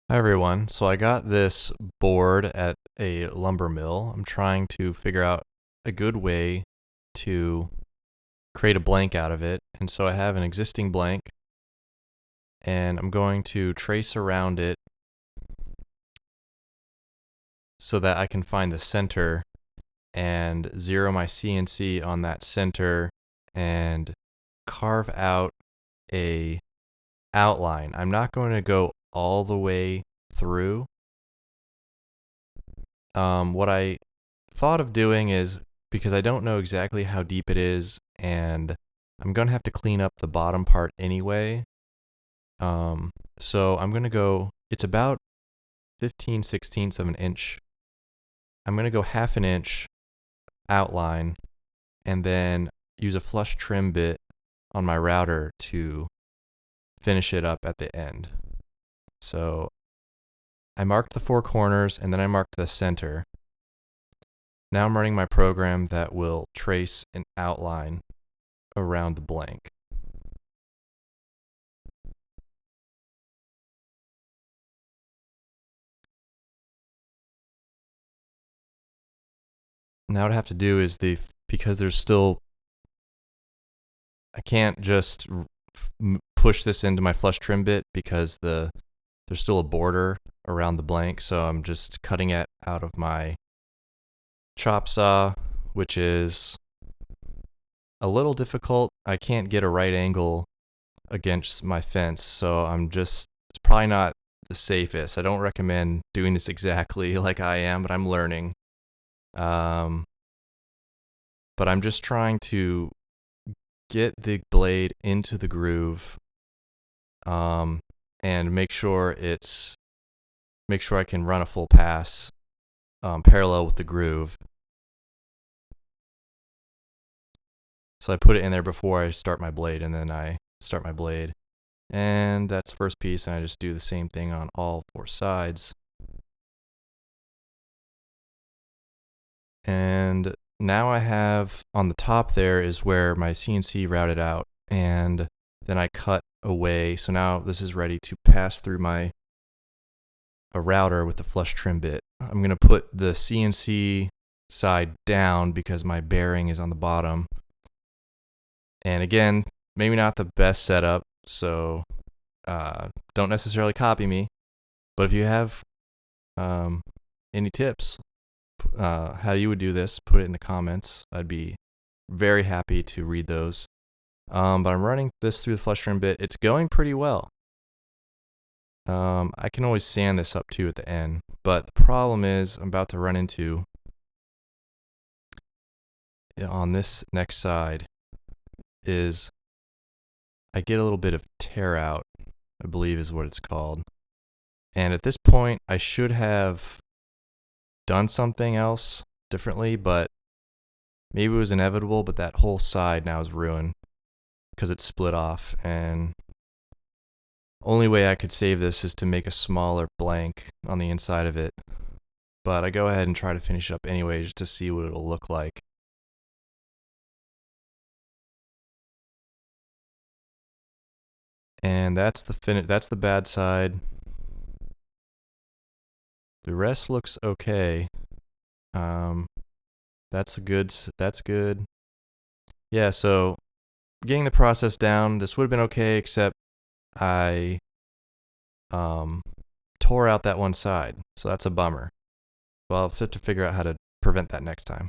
Hi everyone. So I got this board at a lumber mill. I'm trying to figure out a good way to create a blank out of it. And so I have an existing blank and I'm going to trace around it so that I can find the center and zero my CNC on that center and carve out a outline. I'm not going to go all the way through. What I thought of doing is, because I don't know exactly how deep it is, and I'm going to have to clean up the bottom part anyway. So I'm going to go, it's about 15/16 of an inch. I'm going to go half an inch outline and then use a flush trim bit on my router to finish it up at the end. So I marked the four corners and then I marked the center. Now I'm running my program that will trace an outline around the blank. Now what I have to do is because there's still, I can't just push this into my flush trim bit because there's still a border around the blank, so I'm just cutting it out of my chop saw, which is a little difficult. I can't get a right angle against my fence, so it's probably not the safest. I don't recommend doing this exactly like I am, but I'm learning. But I'm just trying to get the blade into the groove, and make sure I can run a full pass parallel with the groove. So I put it in there before I start my blade, and then I start my blade. And that's the first piece, and I just do the same thing on all four sides. And now I have, on the top there is where my CNC routed out, and then I cut away. So now this is ready to pass through a router with the flush trim bit. I'm going to put the CNC side down because my bearing is on the bottom. And again, maybe not the best setup, so don't necessarily copy me. But if you have any tips how you would do this, put it in the comments. I'd be very happy to read those. But I'm running this through the flush trim bit. It's going pretty well. I can always sand this up too at the end, but the problem is I'm about to run into, on this next side, is I get a little bit of tear out, I believe is what it's called. And at this point, I should have done something else differently, but maybe it was inevitable, but that whole side now is ruined because it's split off, and only way I could save this is to make a smaller blank on the inside of it. But I go ahead and try to finish it up anyway just to see what it'll look like. And that's the bad side. The rest looks okay. That's good. Yeah, so getting the process down, this would have been okay, except I tore out that one side, so that's a bummer. Well, I'll have to figure out how to prevent that next time.